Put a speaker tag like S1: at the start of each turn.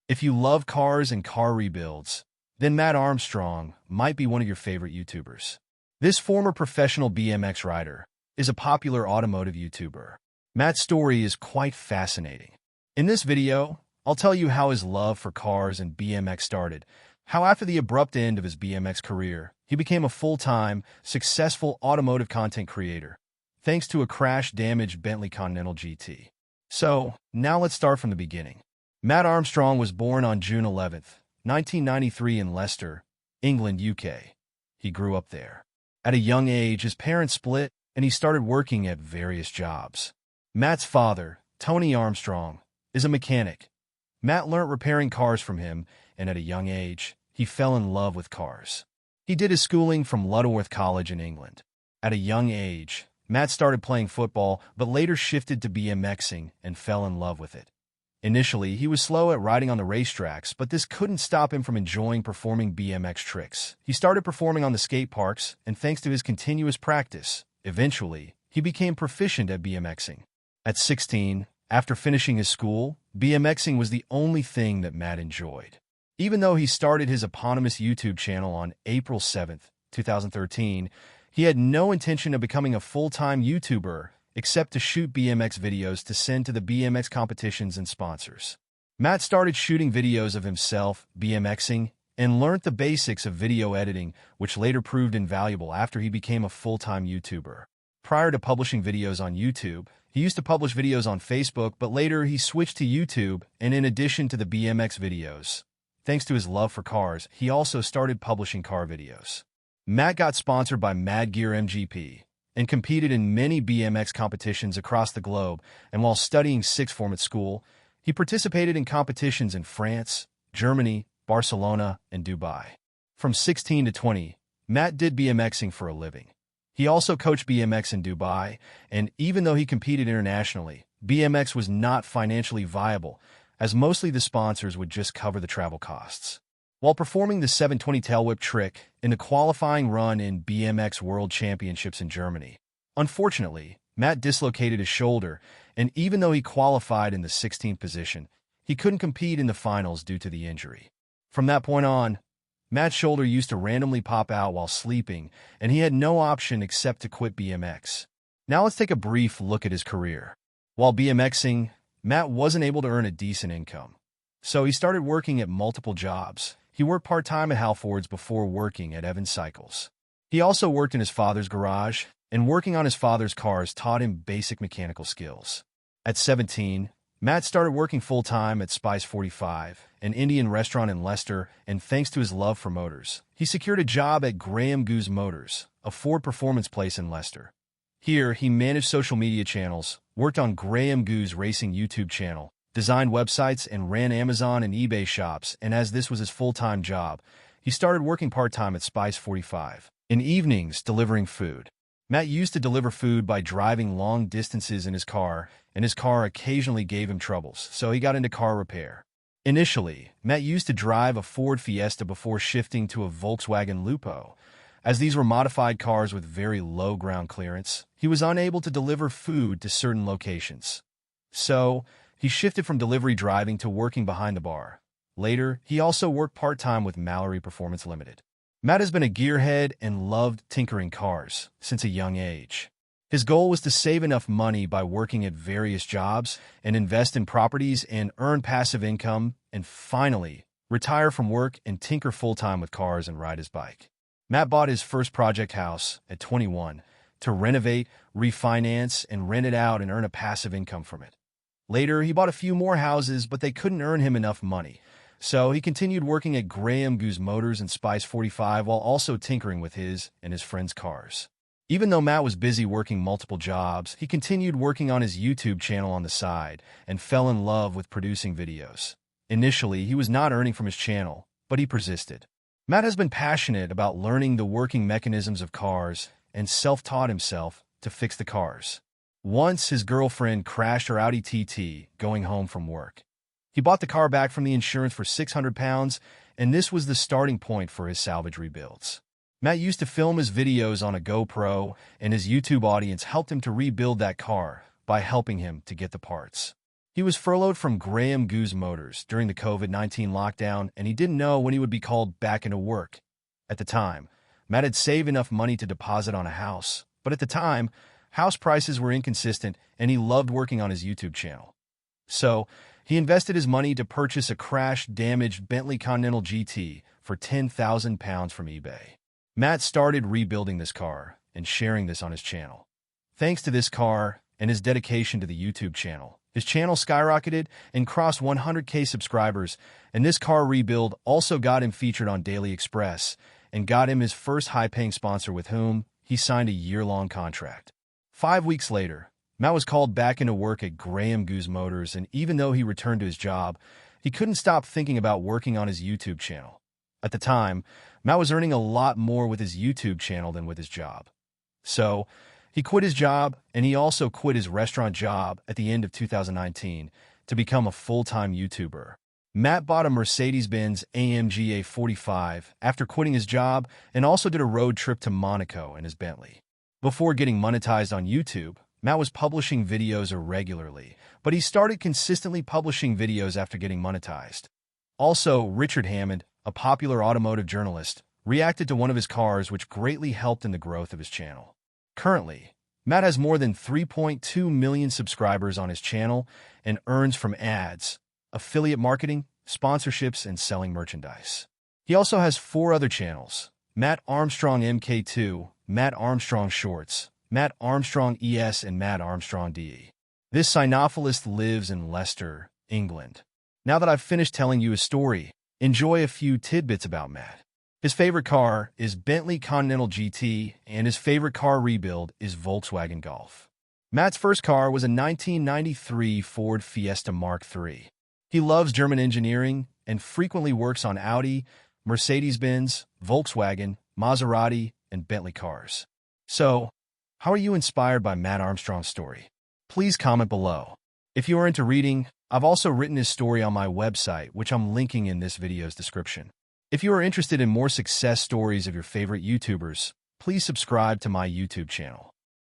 S1: If you love cars and car rebuilds, then Matt Armstrong might be one of your favorite YouTubers. This former professional BMX rider is a popular automotive YouTuber. Matt's story is quite fascinating. In this video, I'll tell you how his love for cars and BMX started, how after the abrupt end of his BMX career, he became a full-time, successful automotive content creator, thanks to a crash-damaged Bentley Continental GT. So, now let's start from the beginning. Matt Armstrong was born on June 11, 1993 in Leicester, England, UK. He grew up there. At a young age, his parents split, and he started working at various jobs. Matt's father, Tony Armstrong, is a mechanic. Matt learnt repairing cars from him, and at a young age, he fell in love with cars. He did his schooling from Lutterworth College in England. At a young age, Matt started playing football, but later shifted to BMXing and fell in love with it. Initially, he was slow at riding on the racetracks, but this couldn't stop him from enjoying performing BMX tricks. He started performing on the skate parks, and thanks to his continuous practice, eventually, he became proficient at BMXing. At 16, after finishing his school, BMXing was the only thing that Matt enjoyed. Even though he started his eponymous YouTube channel on April 7, 2013, he had no intention of becoming a full-time YouTuber except to shoot BMX videos to send to the BMX competitions and sponsors. Matt started shooting videos of himself BMXing and learned the basics of video editing, which later proved invaluable after he became a full-time YouTuber. Prior to publishing videos on YouTube, he used to publish videos on Facebook, but later he switched to YouTube, and in addition to the BMX videos, thanks to his love for cars, he also started publishing car videos. Matt got sponsored by Mad Gear MGP and competed in many BMX competitions across the globe, and while studying sixth form at school, he participated in competitions in France, Germany, Barcelona, and Dubai. From 16 to 20, Matt did BMXing for a living. He also coached BMX in Dubai, and even though he competed internationally, BMX was not financially viable, as mostly the sponsors would just cover the travel costs. While performing the 720 tail whip trick in the qualifying run in BMX World Championships in Germany, unfortunately, Matt dislocated his shoulder, and even though he qualified in the 16th position, he couldn't compete in the finals due to the injury. From that point on, Matt's shoulder used to randomly pop out while sleeping, and he had no option except to quit BMX. Now let's take a brief look at his career. While BMXing, Matt wasn't able to earn a decent income, so he started working at multiple jobs. He worked part-time at Halfords before working at Evans Cycles. He also worked in his father's garage, and working on his father's cars taught him basic mechanical skills. At 17, Matt started working full-time at Spice 45, an Indian restaurant in Leicester, and thanks to his love for motors, he secured a job at Graham Goose Motors, a Ford performance place in Leicester. Here, he managed social media channels, worked on Graham Goose Racing YouTube channel, designed websites, and ran Amazon and eBay shops, and as this was his full-time job, he started working part-time at Spice 45. In evenings, delivering food. Matt used to deliver food by driving long distances in his car, and his car occasionally gave him troubles, so he got into car repair. Initially, Matt used to drive a Ford Fiesta before shifting to a Volkswagen Lupo. As these were modified cars with very low ground clearance, he was unable to deliver food to certain locations. So, he shifted from delivery driving to working behind the bar. Later, he also worked part-time with Mallory Performance Limited. Matt has been a gearhead and loved tinkering cars since a young age. His goal was to save enough money by working at various jobs and invest in properties and earn passive income, and finally, retire from work and tinker full-time with cars and ride his bike. Matt bought his first project house at 21 to renovate, refinance, and rent it out and earn a passive income from it. Later, he bought a few more houses, but they couldn't earn him enough money. So he continued working at Graham Goose Motors and Spice 45 while also tinkering with his and his friends' cars. Even though Matt was busy working multiple jobs, he continued working on his YouTube channel on the side and fell in love with producing videos. Initially, he was not earning from his channel, but he persisted. Matt has been passionate about learning the working mechanisms of cars and self-taught himself to fix the cars. Once, his girlfriend crashed her Audi TT going home from work. He bought the car back from the insurance for £600, and this was the starting point for his salvage rebuilds. Matt used to film his videos on a GoPro, and his YouTube audience helped him to rebuild that car by helping him to get the parts. He was furloughed from Graham Goose Motors during the COVID-19 lockdown, and he didn't know when he would be called back into work. At the time, Matt had saved enough money to deposit on a house, but at the time, house prices were inconsistent, and he loved working on his YouTube channel. So, he invested his money to purchase a crash-damaged Bentley Continental GT for £10,000 from eBay. Matt started rebuilding this car and sharing this on his channel. Thanks to this car and his dedication to the YouTube channel, his channel skyrocketed and crossed 100K subscribers, and this car rebuild also got him featured on Daily Express and got him his first high-paying sponsor with whom he signed a year-long contract. 5 weeks later, Matt was called back into work at Graham Goose Motors, and even though he returned to his job, he couldn't stop thinking about working on his YouTube channel. At the time, Matt was earning a lot more with his YouTube channel than with his job. So, he quit his job, and he also quit his restaurant job at the end of 2019 to become a full-time YouTuber. Matt bought a Mercedes-Benz AMG A45 after quitting his job and also did a road trip to Monaco in his Bentley. Before getting monetized on YouTube, Matt was publishing videos irregularly, but he started consistently publishing videos after getting monetized. Also, Richard Hammond, a popular automotive journalist, reacted to one of his cars, which greatly helped in the growth of his channel. Currently, Matt has more than 3.2 million subscribers on his channel and earns from ads, affiliate marketing, sponsorships, and selling merchandise. He also has 4 other channels: Matt Armstrong MK2, Matt Armstrong Shorts, Matt Armstrong ES, and Matt Armstrong DE. This cynophilist lives in Leicester, England. Now that I've finished telling you his story, enjoy a few tidbits about Matt. His favorite car is Bentley Continental GT, and his favorite car rebuild is Volkswagen Golf. Matt's first car was a 1993 Ford Fiesta Mark III. He loves German engineering and frequently works on Audi, Mercedes-Benz, Volkswagen, Maserati, and Bentley cars. So, how are you inspired by Matt Armstrong's story? Please comment below. If you are into reading, I've also written his story on my website, which I'm linking in this video's description. If you are interested in more success stories of your favorite YouTubers, please subscribe to my YouTube channel.